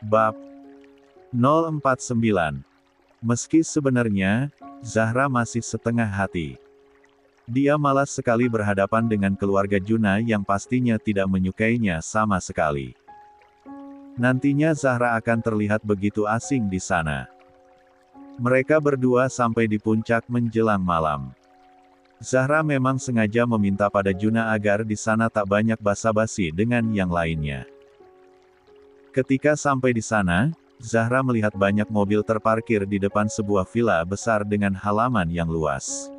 Bab 049. Meski sebenarnya, Zahra masih setengah hati. Dia malas sekali berhadapan dengan keluarga Juna yang pastinya tidak menyukainya sama sekali. Nantinya Zahra akan terlihat begitu asing di sana. Mereka berdua sampai di puncak menjelang malam. Zahra memang sengaja meminta pada Juna agar di sana tak banyak basa-basi dengan yang lainnya. Ketika sampai di sana, Zahra melihat banyak mobil terparkir di depan sebuah villa besar dengan halaman yang luas.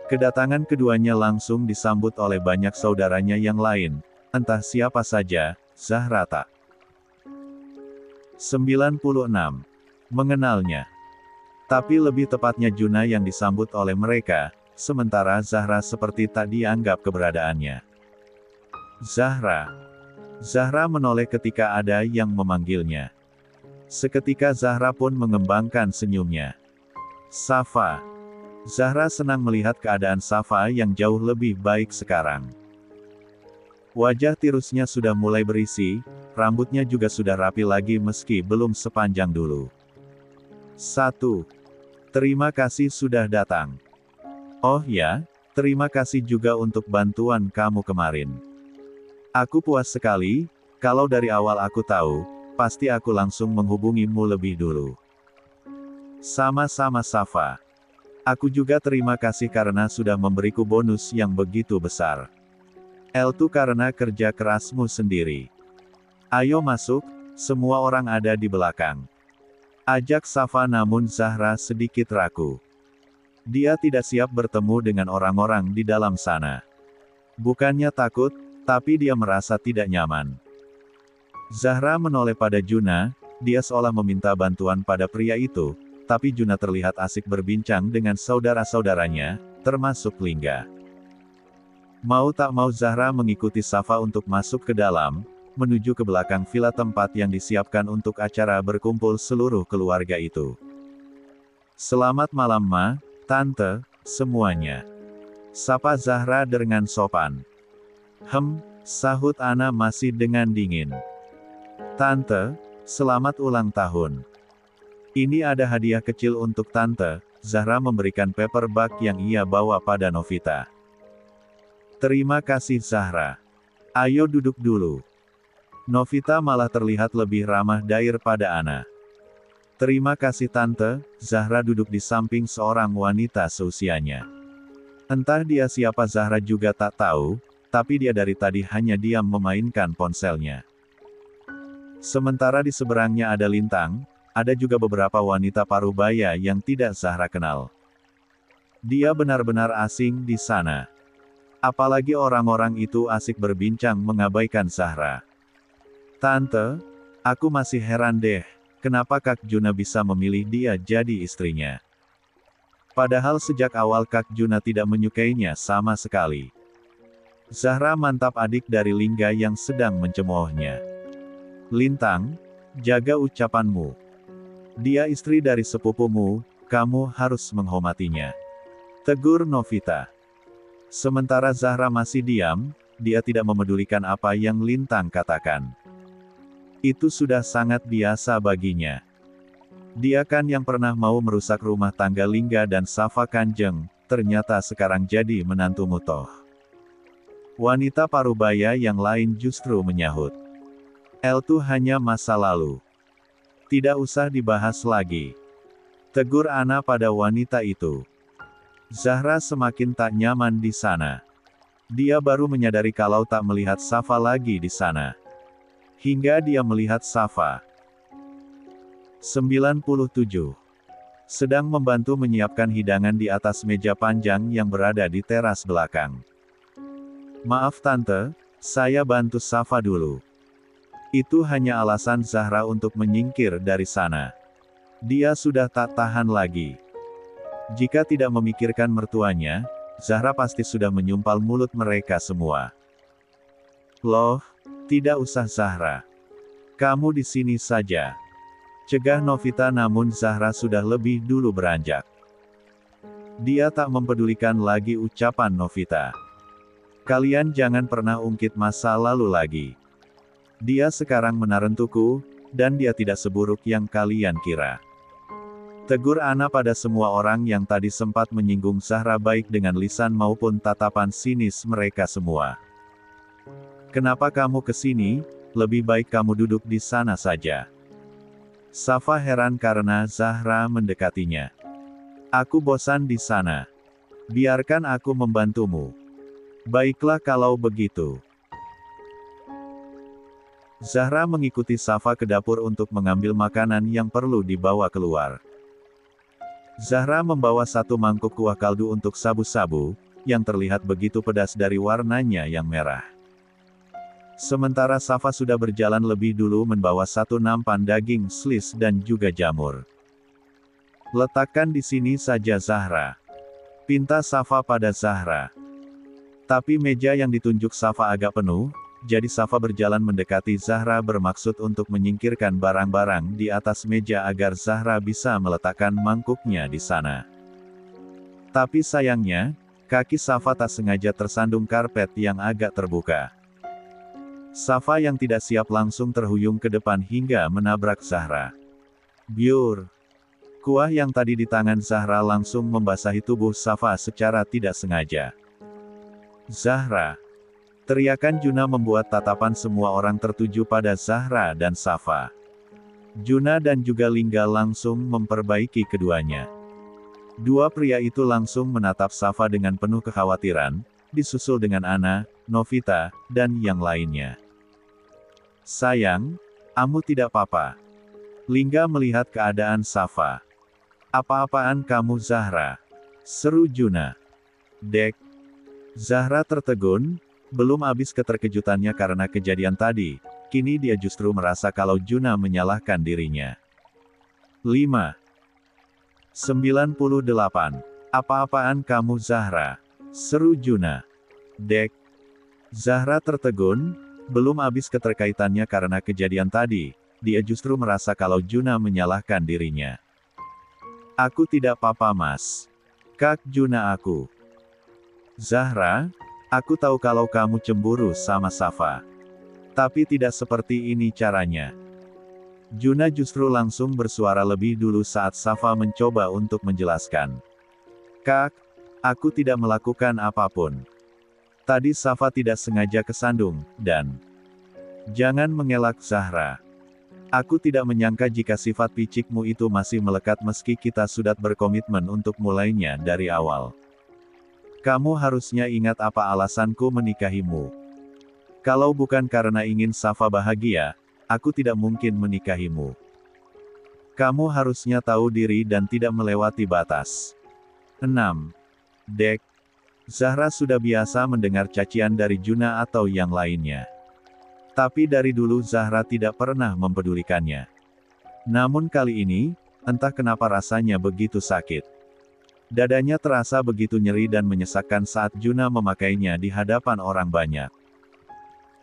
Kedatangan keduanya langsung disambut oleh banyak saudaranya yang lain, entah siapa saja, Zahra tak. 96. Mengenalnya. Tapi lebih tepatnya Juna yang disambut oleh mereka, sementara Zahra seperti tak dianggap keberadaannya. Zahra. Zahra menoleh ketika ada yang memanggilnya. Seketika Zahra pun mengembangkan senyumnya. Safa. Zahra senang melihat keadaan Safa yang jauh lebih baik sekarang. Wajah tirusnya sudah mulai berisi, rambutnya juga sudah rapi lagi meski belum sepanjang dulu. 1. Terima kasih sudah datang. Oh ya, terima kasih juga untuk bantuan kamu kemarin. Aku puas sekali, kalau dari awal aku tahu, pasti aku langsung menghubungimu lebih dulu. Sama-sama Safa. Aku juga terima kasih karena sudah memberiku bonus yang begitu besar. Itu karena kerja kerasmu sendiri. Ayo masuk, semua orang ada di belakang. Ajak Safa namun Zahra sedikit ragu. Dia tidak siap bertemu dengan orang-orang di dalam sana. Bukannya takut, tapi dia merasa tidak nyaman. Zahra menoleh pada Juna, dia seolah meminta bantuan pada pria itu, tapi Juna terlihat asik berbincang dengan saudara-saudaranya, termasuk Lingga. Mau tak mau Zahra mengikuti Safa untuk masuk ke dalam, menuju ke belakang villa tempat yang disiapkan untuk acara berkumpul seluruh keluarga itu. Selamat malam Ma, Tante, semuanya. Sapa Zahra dengan sopan. Sahut Ana masih dengan dingin. Tante, selamat ulang tahun. Ini ada hadiah kecil untuk Tante, Zahra memberikan paperback yang ia bawa pada Novita. Terima kasih Zahra. Ayo duduk dulu. Novita malah terlihat lebih ramah daripada Ana. Terima kasih Tante, Zahra duduk di samping seorang wanita seusianya. Entah dia siapa Zahra juga tak tahu, tapi dia dari tadi hanya diam memainkan ponselnya. Sementara di seberangnya ada Lintang, ada juga beberapa wanita parubaya yang tidak Zahra kenal. Dia benar-benar asing di sana. Apalagi orang-orang itu asik berbincang mengabaikan Zahra. Tante, aku masih heran deh, kenapa Kak Juna bisa memilih dia jadi istrinya. Padahal sejak awal Kak Juna tidak menyukainya sama sekali. Zahra mantap adik dari Lingga yang sedang mencemoohnya. Lintang, jaga ucapanmu. Dia istri dari sepupumu, kamu harus menghormatinya. Tegur Novita. Sementara Zahra masih diam, dia tidak memedulikan apa yang Lintang katakan. Itu sudah sangat biasa baginya. Dia kan yang pernah mau merusak rumah tangga Lingga dan Safa Kanjeng, ternyata sekarang jadi menantu Mutoh. Wanita parubaya yang lain justru menyahut. Itu hanya masa lalu. Tidak usah dibahas lagi. Tegur Ana pada wanita itu. Zahra semakin tak nyaman di sana. Dia baru menyadari kalau tak melihat Safa lagi di sana. Hingga dia melihat Safa. 97. Sedang membantu menyiapkan hidangan di atas meja panjang yang berada di teras belakang. Maaf Tante, saya bantu Safa dulu. Itu hanya alasan Zahra untuk menyingkir dari sana. Dia sudah tak tahan lagi. Jika tidak memikirkan mertuanya, Zahra pasti sudah menyumpal mulut mereka semua. Loh, tidak usah Zahra. Kamu di sini saja. Cegah Novita namun Zahra sudah lebih dulu beranjak. Dia tak mempedulikan lagi ucapan Novita. Kalian jangan pernah ungkit masa lalu lagi. Dia sekarang menarentuku, dan dia tidak seburuk yang kalian kira. Tegur Ana pada semua orang yang tadi sempat menyinggung Zahra baik dengan lisan maupun tatapan sinis mereka semua. Kenapa kamu kesini? Lebih baik kamu duduk di sana saja. Safa heran karena Zahra mendekatinya. Aku bosan di sana. Biarkan aku membantumu. Baiklah kalau begitu. Zahra mengikuti Safa ke dapur untuk mengambil makanan yang perlu dibawa keluar. Zahra membawa satu mangkuk kuah kaldu untuk sabu-sabu, yang terlihat begitu pedas dari warnanya yang merah. Sementara Safa sudah berjalan lebih dulu membawa satu nampan daging slis dan juga jamur. Letakkan di sini saja Zahra. Pinta Safa pada Zahra. Tapi meja yang ditunjuk Safa agak penuh, jadi Safa berjalan mendekati Zahra bermaksud untuk menyingkirkan barang-barang di atas meja agar Zahra bisa meletakkan mangkuknya di sana. Tapi sayangnya, kaki Safa tak sengaja tersandung karpet yang agak terbuka. Safa yang tidak siap langsung terhuyung ke depan hingga menabrak Zahra. Biur! Kuah yang tadi di tangan Zahra langsung membasahi tubuh Safa secara tidak sengaja. Zahra! Teriakan Juna membuat tatapan semua orang tertuju pada Zahra dan Safa. Juna dan juga Lingga langsung memperbaiki keduanya. Dua pria itu langsung menatap Safa dengan penuh kekhawatiran, disusul dengan Ana, Novita, dan yang lainnya. Sayang, kamu tidak apa-apa. Lingga melihat keadaan Safa. Apa-apaan kamu Zahra? Seru Juna. Dek. Zahra tertegun. Belum habis keterkejutannya karena kejadian tadi, kini dia justru merasa kalau Juna menyalahkan dirinya. 5. 98. Apa-apaan kamu Zahra? Seru Juna. Dek. Zahra tertegun, belum habis keterkaitannya karena kejadian tadi, dia justru merasa kalau Juna menyalahkan dirinya. Aku tidak apa-apa mas. Kak Juna aku. Zahra, aku tahu kalau kamu cemburu sama Safa. Tapi tidak seperti ini caranya. Juna justru langsung bersuara lebih dulu saat Safa mencoba untuk menjelaskan. Kak, aku tidak melakukan apapun. Tadi Safa tidak sengaja kesandung, dan... Jangan mengelak Zahra. Aku tidak menyangka jika sifat picikmu itu masih melekat meski kita sudah berkomitmen untuk mulainya dari awal. Kamu harusnya ingat apa alasanku menikahimu. Kalau bukan karena ingin Safa bahagia, aku tidak mungkin menikahimu. Kamu harusnya tahu diri dan tidak melewati batas. 6. Dek. Zahra sudah biasa mendengar cacian dari Juna atau yang lainnya. Tapi dari dulu Zahra tidak pernah mempedulikannya. Namun kali ini, entah kenapa rasanya begitu sakit. Dadanya terasa begitu nyeri dan menyesakkan saat Juna memakainya di hadapan orang banyak.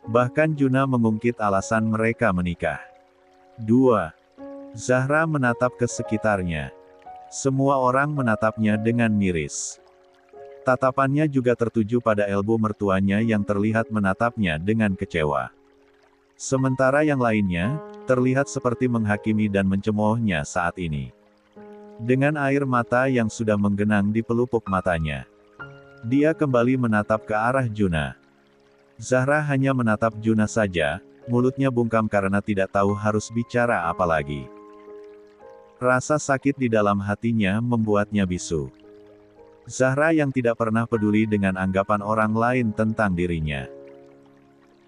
Bahkan Juna mengungkit alasan mereka menikah. 2. Zahra menatap ke sekitarnya. Semua orang menatapnya dengan miris. Tatapannya juga tertuju pada Elbu mertuanya yang terlihat menatapnya dengan kecewa. Sementara yang lainnya, terlihat seperti menghakimi dan mencemoohnya saat ini. Dengan air mata yang sudah menggenang di pelupuk matanya. Dia kembali menatap ke arah Juna. Zahra hanya menatap Juna saja, mulutnya bungkam karena tidak tahu harus bicara apa lagi. Rasa sakit di dalam hatinya membuatnya bisu. Zahra yang tidak pernah peduli dengan anggapan orang lain tentang dirinya.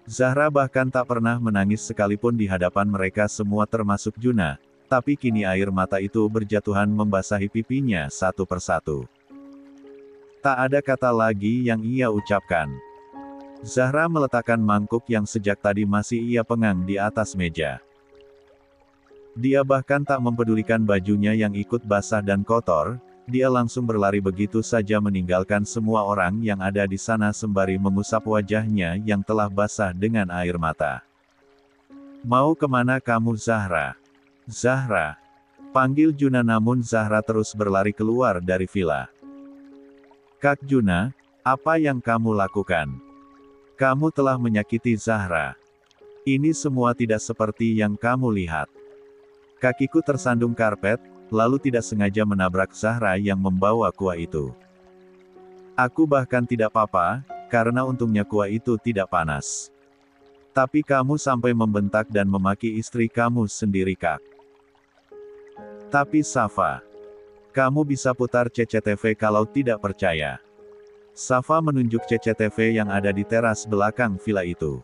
Zahra bahkan tak pernah menangis sekalipun di hadapan mereka semua termasuk Juna. Tapi kini air mata itu berjatuhan membasahi pipinya satu persatu. Tak ada kata lagi yang ia ucapkan. Zahra meletakkan mangkuk yang sejak tadi masih ia pengang di atas meja. Dia bahkan tak mempedulikan bajunya yang ikut basah dan kotor, dia langsung berlari begitu saja meninggalkan semua orang yang ada di sana sembari mengusap wajahnya yang telah basah dengan air mata. Mau kemana kamu Zahra? Zahra. Panggil Juna namun Zahra terus berlari keluar dari villa. Kak Juna, apa yang kamu lakukan? Kamu telah menyakiti Zahra. Ini semua tidak seperti yang kamu lihat. Kakiku tersandung karpet, lalu tidak sengaja menabrak Zahra yang membawa kuah itu. Aku bahkan tidak apa-apa, karena untungnya kuah itu tidak panas. Tapi kamu sampai membentak dan memaki istri kamu sendiri, Kak. Tapi Safa, kamu bisa putar CCTV kalau tidak percaya. Safa menunjuk CCTV yang ada di teras belakang villa itu.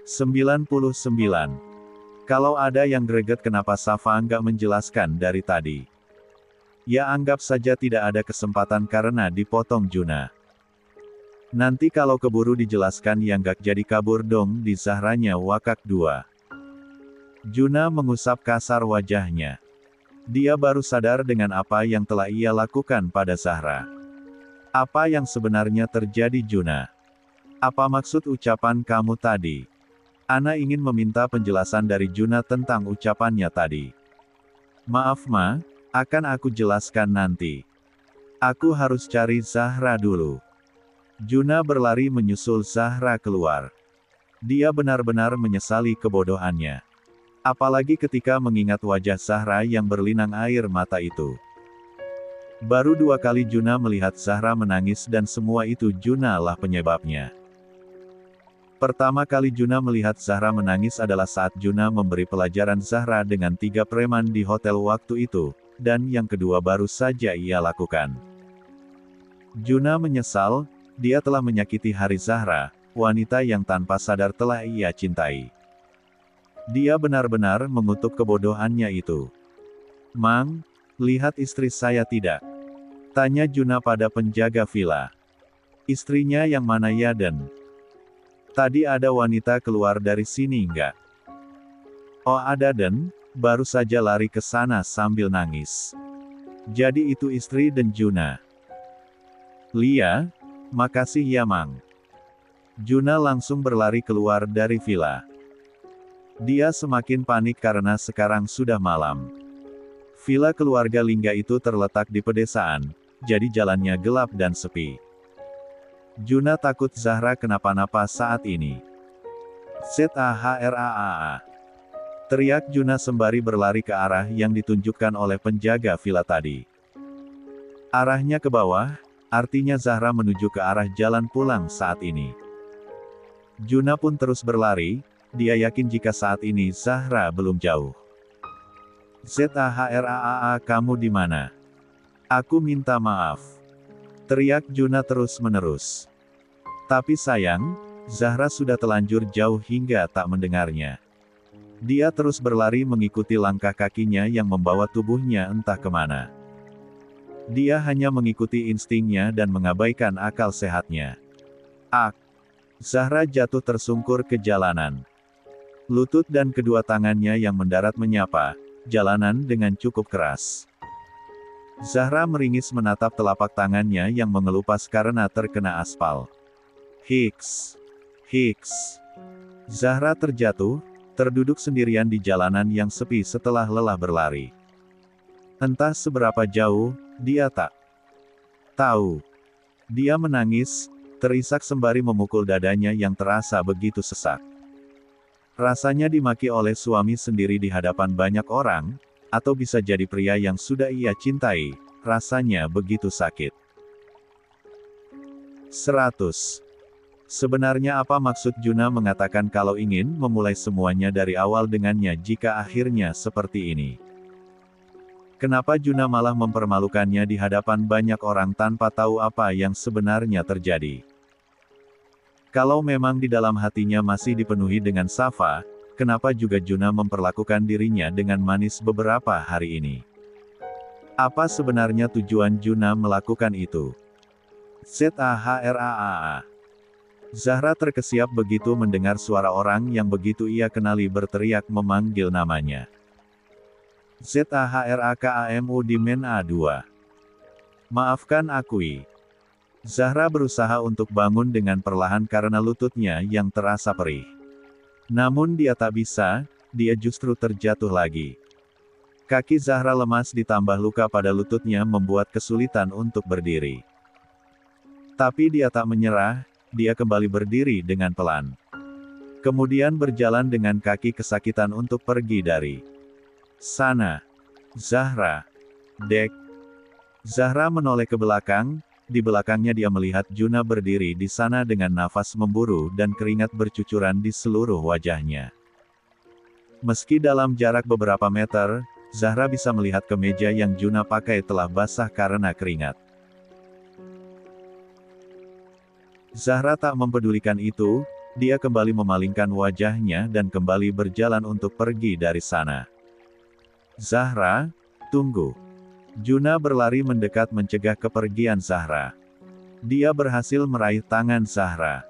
99. Kalau ada yang greget kenapa Safa nggak menjelaskan dari tadi. Ya anggap saja tidak ada kesempatan karena dipotong Juna. Nanti kalau keburu dijelaskan yang gak jadi kabur dong di Zahranya wakak 2. Juna mengusap kasar wajahnya. Dia baru sadar dengan apa yang telah ia lakukan pada Zahra. Apa yang sebenarnya terjadi Juna? Apa maksud ucapan kamu tadi? Ana ingin meminta penjelasan dari Juna tentang ucapannya tadi. Maaf Ma, akan aku jelaskan nanti. Aku harus cari Zahra dulu. Juna berlari menyusul Zahra keluar. Dia benar-benar menyesali kebodohannya. Apalagi ketika mengingat wajah Zahra yang berlinang air mata itu. Baru 2 kali Juna melihat Zahra menangis dan semua itu Juna lah penyebabnya. Pertama kali Juna melihat Zahra menangis adalah saat Juna memberi pelajaran Zahra dengan 3 preman di hotel waktu itu, dan yang kedua baru saja ia lakukan. Juna menyesal, dia telah menyakiti hati Zahra, wanita yang tanpa sadar telah ia cintai. Dia benar-benar mengutuk kebodohannya itu. Mang, lihat istri saya tidak? Tanya Juna pada penjaga villa. Istrinya yang mana ya Den? Tadi ada wanita keluar dari sini enggak? Oh ada Den, baru saja lari ke sana sambil nangis. Jadi itu istri Den Juna. Lia, makasih ya Mang. Juna langsung berlari keluar dari villa. Dia semakin panik karena sekarang sudah malam. Villa keluarga Lingga itu terletak di pedesaan, jadi jalannya gelap dan sepi. Juna takut Zahra kenapa-napa saat ini. Zahraa. Teriak Juna sembari berlari ke arah yang ditunjukkan oleh penjaga villa tadi. Arahnya ke bawah, artinya Zahra menuju ke arah jalan pulang saat ini. Juna pun terus berlari, dia yakin jika saat ini Zahra belum jauh. Zahraa, kamu di mana? Aku minta maaf. Teriak Juna terus-menerus. Tapi sayang, Zahra sudah telanjur jauh hingga tak mendengarnya. Dia terus berlari mengikuti langkah kakinya yang membawa tubuhnya entah kemana. Dia hanya mengikuti instingnya dan mengabaikan akal sehatnya. Zahra jatuh tersungkur ke jalanan. Lutut dan kedua tangannya yang mendarat menyapa jalanan dengan cukup keras. Zahra meringis menatap telapak tangannya yang mengelupas karena terkena aspal. Hiks. Zahra terjatuh, terduduk sendirian di jalanan yang sepi setelah lelah berlari. Entah seberapa jauh, dia tak tahu. Dia menangis, terisak sembari memukul dadanya yang terasa begitu sesak. Rasanya dimaki oleh suami sendiri di hadapan banyak orang, atau bisa jadi pria yang sudah ia cintai, rasanya begitu sakit. 100. Sebenarnya apa maksud Juna mengatakan kalau ingin memulai semuanya dari awal dengannya jika akhirnya seperti ini? Kenapa Juna malah mempermalukannya di hadapan banyak orang tanpa tahu apa yang sebenarnya terjadi? Kalau memang di dalam hatinya masih dipenuhi dengan Safa, kenapa juga Juna memperlakukan dirinya dengan manis beberapa hari ini? Apa sebenarnya tujuan Juna melakukan itu? Zahraa. Zahra terkesiap begitu mendengar suara orang yang begitu ia kenali berteriak memanggil namanya. Zahrakmu di men A2. Maafkan akui. Zahra berusaha untuk bangun dengan perlahan karena lututnya yang terasa perih. Namun dia tak bisa, dia justru terjatuh lagi. Kaki Zahra lemas ditambah luka pada lututnya membuat kesulitan untuk berdiri. Tapi dia tak menyerah, dia kembali berdiri dengan pelan. Kemudian berjalan dengan kaki kesakitan untuk pergi dari sana. Zahra. Dek. Zahra menoleh ke belakang, di belakangnya dia melihat Juna berdiri di sana dengan nafas memburu dan keringat bercucuran di seluruh wajahnya. Meski dalam jarak beberapa meter, Zahra bisa melihat kemeja yang Juna pakai telah basah karena keringat. Zahra tak mempedulikan itu, dia kembali memalingkan wajahnya dan kembali berjalan untuk pergi dari sana. Zahra, tunggu. Juna berlari mendekat mencegah kepergian Zahra. Dia berhasil meraih tangan Zahra.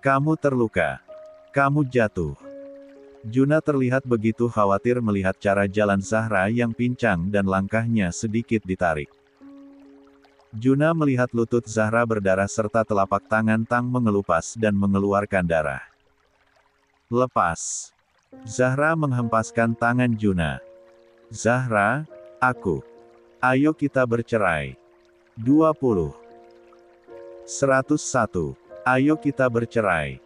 Kamu terluka. Kamu jatuh. Juna terlihat begitu khawatir melihat cara jalan Zahra yang pincang dan langkahnya sedikit ditarik. Juna melihat lutut Zahra berdarah serta telapak tangan Tang mengelupas dan mengeluarkan darah. Lepas. Zahra menghempaskan tangan Juna. Zahra, aku. Ayo kita bercerai. 20. 101. Ayo kita bercerai.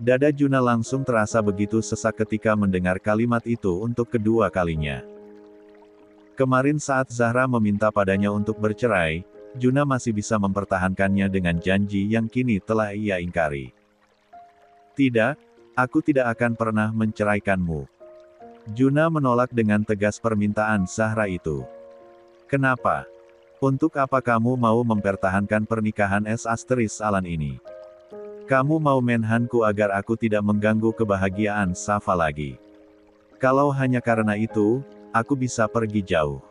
Dada Juna langsung terasa begitu sesak ketika mendengar kalimat itu untuk kedua kalinya. Kemarin saat Zahra meminta padanya untuk bercerai, Juna masih bisa mempertahankannya dengan janji yang kini telah ia ingkari. Tidak, aku tidak akan pernah menceraikanmu. Juna menolak dengan tegas permintaan Zahra itu. Kenapa? Untuk apa kamu mau mempertahankan pernikahan Alan ini? Kamu mau menhanku agar aku tidak mengganggu kebahagiaan Safa lagi. Kalau hanya karena itu, aku bisa pergi jauh.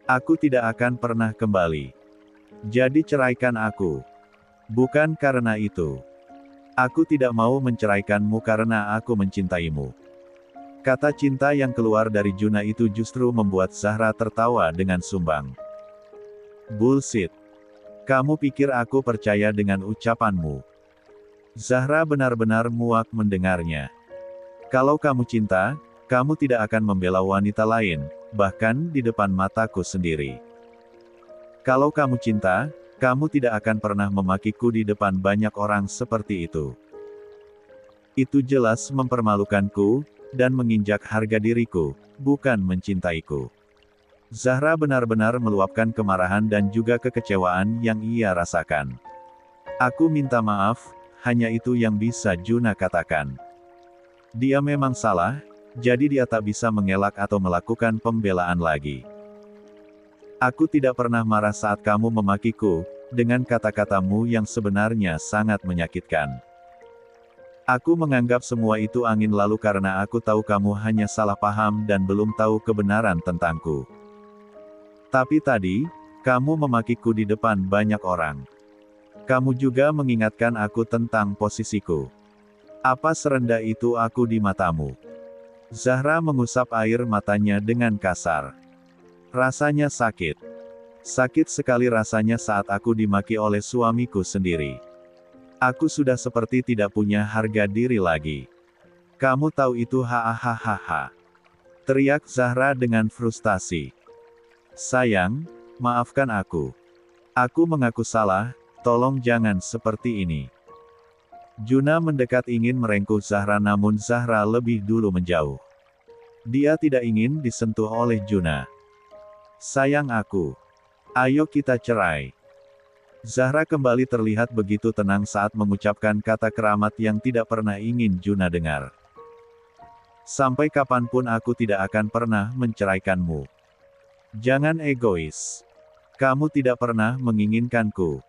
Aku tidak akan pernah kembali. Jadi ceraikan aku. Bukan karena itu. Aku tidak mau menceraikanmu karena aku mencintaimu. Kata cinta yang keluar dari Juna itu justru membuat Zahra tertawa dengan sumbang. Bullshit. Kamu pikir aku percaya dengan ucapanmu? Zahra benar-benar muak mendengarnya. Kalau kamu cinta, kamu tidak akan membela wanita lain, bahkan di depan mataku sendiri. Kalau kamu cinta, kamu tidak akan pernah memakiku di depan banyak orang seperti itu. Itu jelas mempermalukanku, dan menginjak harga diriku, bukan mencintaiku. Zahra benar-benar meluapkan kemarahan dan juga kekecewaan yang ia rasakan. Aku minta maaf, hanya itu yang bisa Juna katakan. Dia memang salah, jadi dia tak bisa mengelak atau melakukan pembelaan lagi. Aku tidak pernah marah saat kamu memakiku, dengan kata-katamu yang sebenarnya sangat menyakitkan. Aku menganggap semua itu angin lalu karena aku tahu kamu hanya salah paham dan belum tahu kebenaran tentangku. Tapi tadi, kamu memakiku di depan banyak orang. Kamu juga mengingatkan aku tentang posisiku. Apa serendah itu aku di matamu? Zahra mengusap air matanya dengan kasar. Rasanya sakit. Sakit sekali rasanya saat aku dimaki oleh suamiku sendiri. Aku sudah seperti tidak punya harga diri lagi. Kamu tahu itu hahaha. Teriak Zahra dengan frustasi. Sayang, maafkan aku. Aku mengaku salah. Tolong jangan seperti ini. Juna mendekat ingin merengkuh Zahra namun Zahra lebih dulu menjauh. Dia tidak ingin disentuh oleh Juna. Sayang aku. Ayo kita cerai. Zahra kembali terlihat begitu tenang saat mengucapkan kata keramat yang tidak pernah ingin Juna dengar. Sampai kapanpun aku tidak akan pernah menceraikanmu. Jangan egois. Kamu tidak pernah menginginkanku.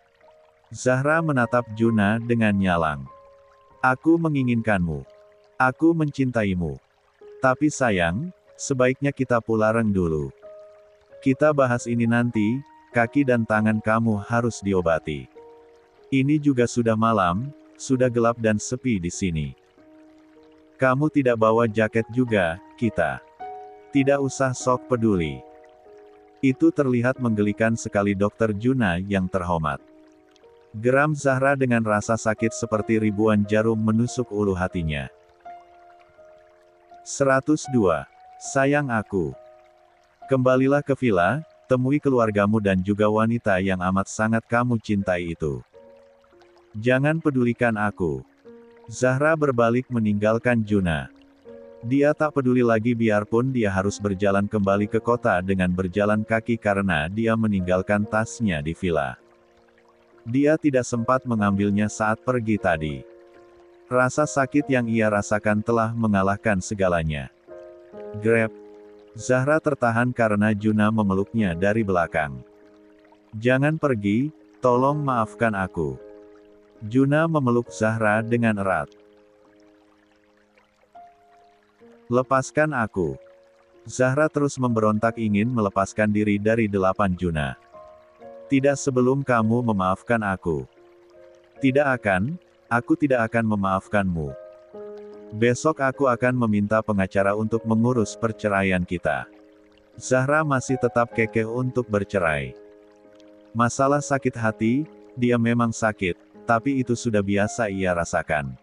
Zahra menatap Juna dengan nyalang. Aku menginginkanmu. Aku mencintaimu. Tapi sayang, sebaiknya kita pulang dulu. Kita bahas ini nanti, kaki dan tangan kamu harus diobati. Ini juga sudah malam, sudah gelap dan sepi di sini. Kamu tidak bawa jaket juga, kita. Tidak usah sok peduli. Itu terlihat menggelikan sekali Dokter Juna yang terhormat. Geram Zahra dengan rasa sakit seperti ribuan jarum menusuk ulu hatinya. 102. Sayang aku. Kembalilah ke villa, temui keluargamu dan juga wanita yang amat sangat kamu cintai itu. Jangan pedulikan aku. Zahra berbalik meninggalkan Juna. Dia tak peduli lagi biarpun dia harus berjalan kembali ke kota dengan berjalan kaki karena dia meninggalkan tasnya di villa. Dia tidak sempat mengambilnya saat pergi tadi. Rasa sakit yang ia rasakan telah mengalahkan segalanya. Grab. Zahra tertahan karena Juna memeluknya dari belakang. Jangan pergi, tolong maafkan aku. Juna memeluk Zahra dengan erat. Lepaskan aku. Zahra terus memberontak ingin melepaskan diri dari 8 Juna. Tidak sebelum kamu memaafkan aku. Tidak akan, aku tidak akan memaafkanmu. Besok aku akan meminta pengacara untuk mengurus perceraian kita. Zahra masih tetap kekeh untuk bercerai. Masalah sakit hati, dia memang sakit, tapi itu sudah biasa ia rasakan.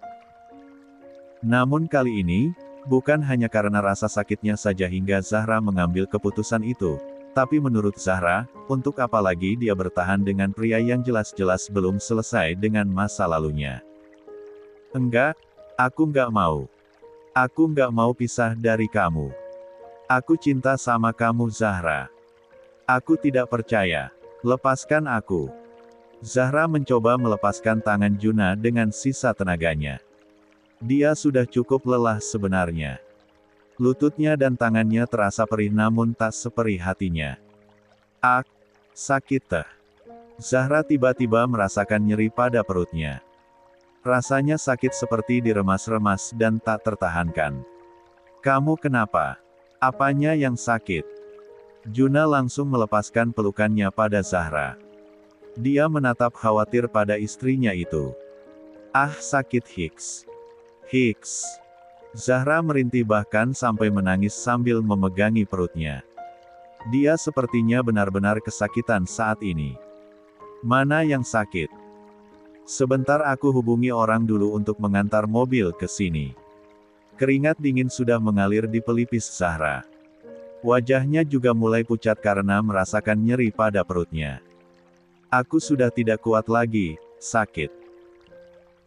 Namun kali ini, bukan hanya karena rasa sakitnya saja hingga Zahra mengambil keputusan itu, tapi menurut Zahra, untuk apa lagi dia bertahan dengan pria yang jelas-jelas belum selesai dengan masa lalunya. Enggak, aku nggak mau. Aku nggak mau pisah dari kamu. Aku cinta sama kamu Zahra. Aku tidak percaya. Lepaskan aku. Zahra mencoba melepaskan tangan Juna dengan sisa tenaganya. Dia sudah cukup lelah sebenarnya. Lututnya dan tangannya terasa perih namun tak seperih hatinya. Sakit teh. Zahra tiba-tiba merasakan nyeri pada perutnya. Rasanya sakit seperti diremas-remas dan tak tertahankan. Kamu kenapa? Apanya yang sakit? Juna langsung melepaskan pelukannya pada Zahra. Dia menatap khawatir pada istrinya itu. Sakit Hicks. Hicks. Zahra merintih bahkan sampai menangis sambil memegangi perutnya. Dia sepertinya benar-benar kesakitan saat ini. Mana yang sakit? Sebentar aku hubungi orang dulu untuk mengantar mobil ke sini. Keringat dingin sudah mengalir di pelipis Zahra. Wajahnya juga mulai pucat karena merasakan nyeri pada perutnya. Aku sudah tidak kuat lagi, sakit.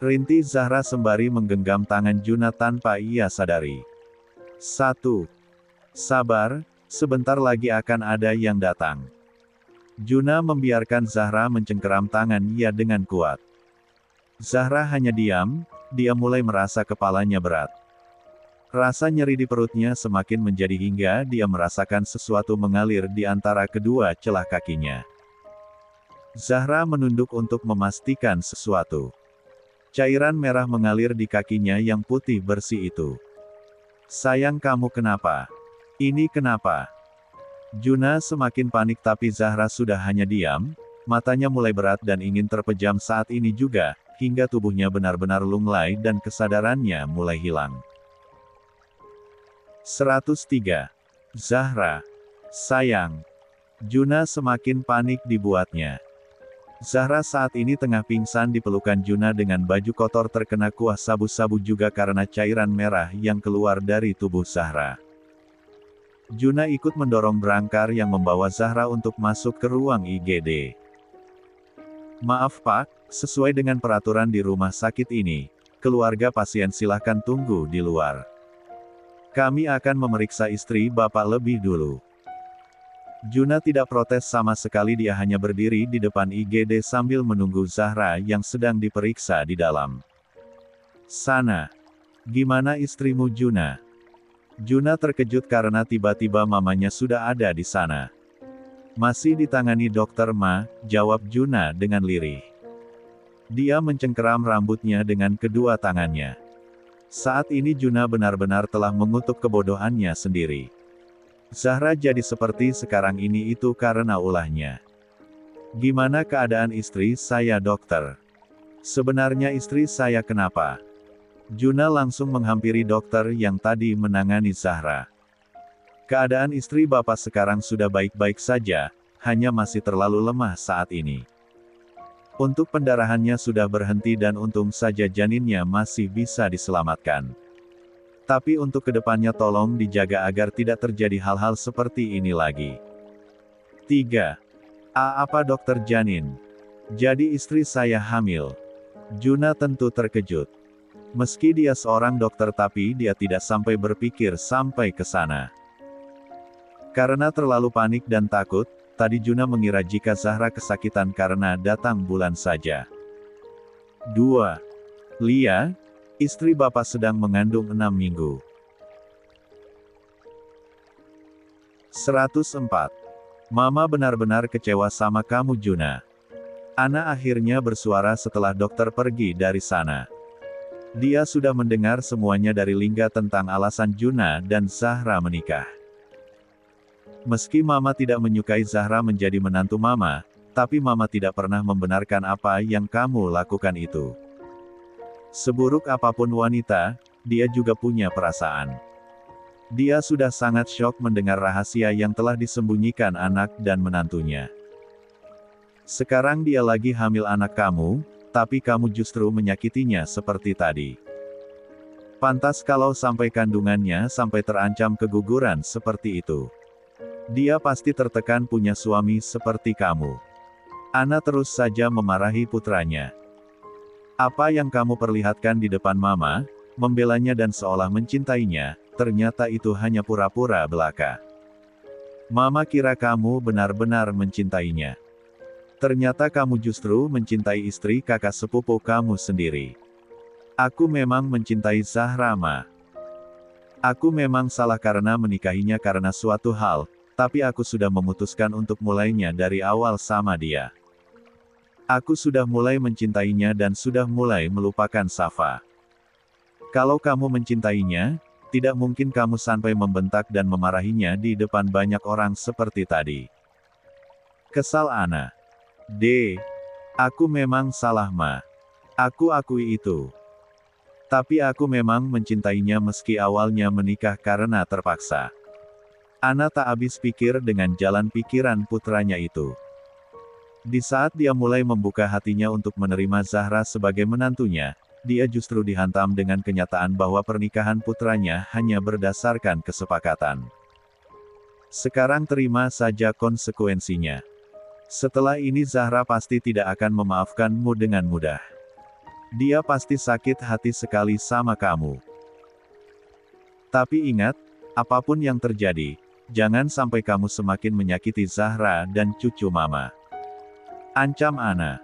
Rintih Zahra sembari menggenggam tangan Juna tanpa ia sadari. Sabar, sebentar lagi akan ada yang datang. Juna membiarkan Zahra mencengkeram tangan ia dengan kuat. Zahra hanya diam, dia mulai merasa kepalanya berat. Rasa nyeri di perutnya semakin menjadi hingga dia merasakan sesuatu mengalir di antara kedua celah kakinya. Zahra menunduk untuk memastikan sesuatu. Cairan merah mengalir di kakinya yang putih bersih itu. Sayang kamu kenapa? Ini kenapa? Juna semakin panik tapi Zahra sudah hanya diam, matanya mulai berat dan ingin terpejam saat ini juga, hingga tubuhnya benar-benar lunglai dan kesadarannya mulai hilang. 103. Zahra. Sayang. Juna semakin panik dibuatnya. Zahra saat ini tengah pingsan di pelukan Juna dengan baju kotor terkena kuah sabu-sabu juga karena cairan merah yang keluar dari tubuh Zahra. Juna ikut mendorong berangkar yang membawa Zahra untuk masuk ke ruang IGD. Maaf Pak, sesuai dengan peraturan di rumah sakit ini, keluarga pasien silahkan tunggu di luar. Kami akan memeriksa istri Bapak lebih dulu. Juna tidak protes sama sekali, dia hanya berdiri di depan IGD sambil menunggu Zahra yang sedang diperiksa di dalam. Sana. Gimana istrimu Juna? Juna terkejut karena tiba-tiba mamanya sudah ada di sana. Masih ditangani dokter Ma, jawab Juna dengan lirih. Dia mencengkeram rambutnya dengan kedua tangannya. Saat ini Juna benar-benar telah mengutuk kebodohannya sendiri. Zahra jadi seperti sekarang ini itu karena ulahnya. Gimana keadaan istri saya dokter? Sebenarnya istri saya kenapa? Juna langsung menghampiri dokter yang tadi menangani Zahra. Keadaan istri Bapak sekarang sudah baik-baik saja, hanya masih terlalu lemah saat ini. Untuk pendarahannya sudah berhenti dan untung saja janinnya masih bisa diselamatkan. Tapi untuk kedepannya tolong dijaga agar tidak terjadi hal-hal seperti ini lagi. 3. Apa dokter janin? Jadi istri saya hamil? Juna tentu terkejut. Meski dia seorang dokter tapi dia tidak sampai berpikir sampai ke sana. Karena terlalu panik dan takut, tadi Juna mengira jika Zahra kesakitan karena datang bulan saja. 2. Lia, istri Bapak sedang mengandung 6 minggu. 104. Mama benar-benar kecewa sama kamu Juna. Ana akhirnya bersuara setelah dokter pergi dari sana. Dia sudah mendengar semuanya dari Lingga tentang alasan Juna dan Zahra menikah. Meski Mama tidak menyukai Zahra menjadi menantu Mama, tapi Mama tidak pernah membenarkan apa yang kamu lakukan itu. Seburuk apapun wanita, dia juga punya perasaan. Dia sudah sangat syok mendengar rahasia yang telah disembunyikan anak dan menantunya. Sekarang dia lagi hamil anak kamu, tapi kamu justru menyakitinya seperti tadi. Pantas kalau sampai kandungannya sampai terancam keguguran seperti itu. Dia pasti tertekan punya suami seperti kamu. Ana terus saja memarahi putranya. Apa yang kamu perlihatkan di depan Mama, membelanya dan seolah mencintainya, ternyata itu hanya pura-pura belaka. Mama kira kamu benar-benar mencintainya. Ternyata kamu justru mencintai istri kakak sepupu kamu sendiri. Aku memang mencintai Zahra Ma. Aku memang salah karena menikahinya karena suatu hal, tapi aku sudah memutuskan untuk mulainya dari awal sama dia. Aku sudah mulai mencintainya dan sudah mulai melupakan Safa. Kalau kamu mencintainya, tidak mungkin kamu sampai membentak dan memarahinya di depan banyak orang seperti tadi. Kesal Ana. Aku memang salah Ma. Aku akui itu. Tapi aku memang mencintainya meski awalnya menikah karena terpaksa. Ana tak habis pikir dengan jalan pikiran putranya itu. Di saat dia mulai membuka hatinya untuk menerima Zahra sebagai menantunya, dia justru dihantam dengan kenyataan bahwa pernikahan putranya hanya berdasarkan kesepakatan. Sekarang terima saja konsekuensinya. Setelah ini Zahra pasti tidak akan memaafkanmu dengan mudah. Dia pasti sakit hati sekali sama kamu. Tapi ingat, apapun yang terjadi, jangan sampai kamu semakin menyakiti Zahra dan cucu Mama. Ancam Ana.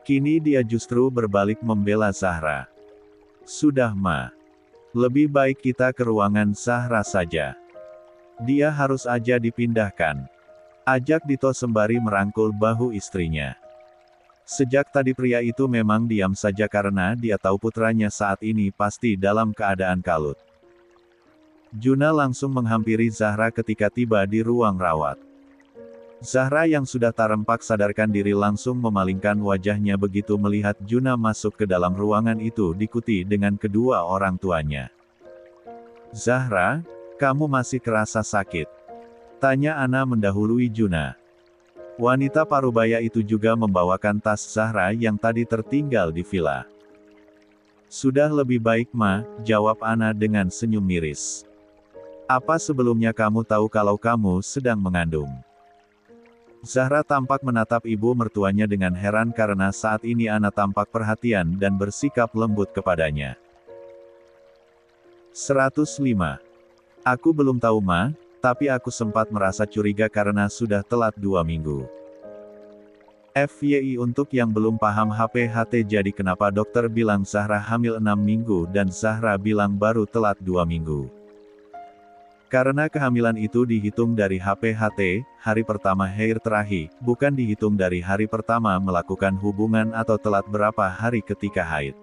Kini dia justru berbalik membela Zahra. Sudah Ma. Lebih baik kita ke ruangan Zahra saja. Dia harus aja dipindahkan. Ajak Dito sembari merangkul bahu istrinya. Sejak tadi pria itu memang diam saja karena dia tahu putranya saat ini pasti dalam keadaan kalut. Juna langsung menghampiri Zahra ketika tiba di ruang rawat. Zahra yang sudah tarempak sadarkan diri langsung memalingkan wajahnya begitu melihat Juna masuk ke dalam ruangan itu diikuti dengan kedua orang tuanya. Zahra, kamu masih kerasa sakit? Tanya Ana mendahului Juna. Wanita parubaya itu juga membawakan tas Zahra yang tadi tertinggal di villa. Sudah lebih baik Ma, jawab Ana dengan senyum miris. Apa sebelumnya kamu tahu kalau kamu sedang mengandung? Zahra tampak menatap ibu mertuanya dengan heran karena saat ini Ana tampak perhatian dan bersikap lembut kepadanya. 105. Aku belum tahu Ma, tapi aku sempat merasa curiga karena sudah telat 2 minggu. FYI untuk yang belum paham HPHT jadi kenapa dokter bilang Zahra hamil 6 minggu dan Zahra bilang baru telat 2 minggu. Karena kehamilan itu dihitung dari HPHT, hari pertama hair terakhir, bukan dihitung dari hari pertama melakukan hubungan atau telat berapa hari ketika haid.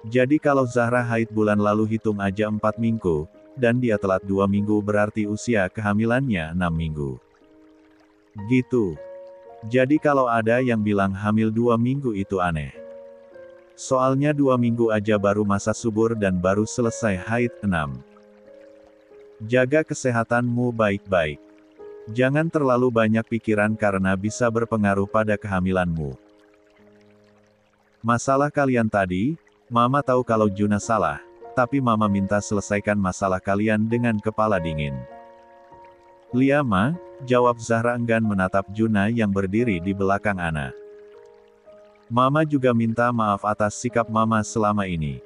Jadi kalau Zahra haid bulan lalu hitung aja 4 minggu, dan dia telat 2 minggu berarti usia kehamilannya 6 minggu. Gitu. Jadi kalau ada yang bilang hamil 2 minggu itu aneh. Soalnya 2 minggu aja baru masa subur dan baru selesai haid 6. Jaga kesehatanmu baik-baik. Jangan terlalu banyak pikiran karena bisa berpengaruh pada kehamilanmu. Masalah kalian tadi, Mama tahu kalau Juna salah. Tapi Mama minta selesaikan masalah kalian dengan kepala dingin. Lia Ma, jawab Zahra enggan menatap Juna yang berdiri di belakang Ana. Mama juga minta maaf atas sikap Mama selama ini.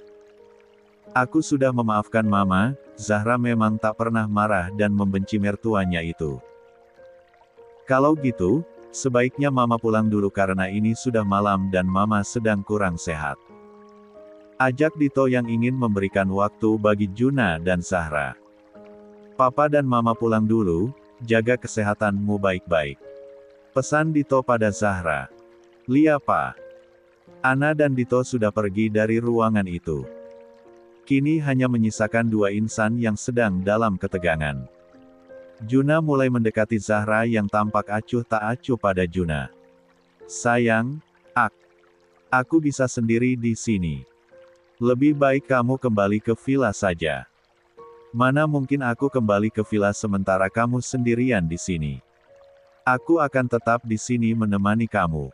Aku sudah memaafkan Mama. Zahra memang tak pernah marah dan membenci mertuanya itu. Kalau gitu, sebaiknya Mama pulang dulu karena ini sudah malam dan Mama sedang kurang sehat. Ajak Dito yang ingin memberikan waktu bagi Juna dan Zahra. Papa dan Mama pulang dulu, jaga kesehatanmu baik-baik. Pesan Dito pada Zahra. Lia Pa. Ana dan Dito sudah pergi dari ruangan itu. Kini hanya menyisakan dua insan yang sedang dalam ketegangan. Juna mulai mendekati Zahra yang tampak acuh tak acuh pada Juna. Sayang, aku bisa sendiri di sini. Lebih baik kamu kembali ke villa saja. Mana mungkin aku kembali ke villa sementara kamu sendirian di sini. Aku akan tetap di sini menemani kamu.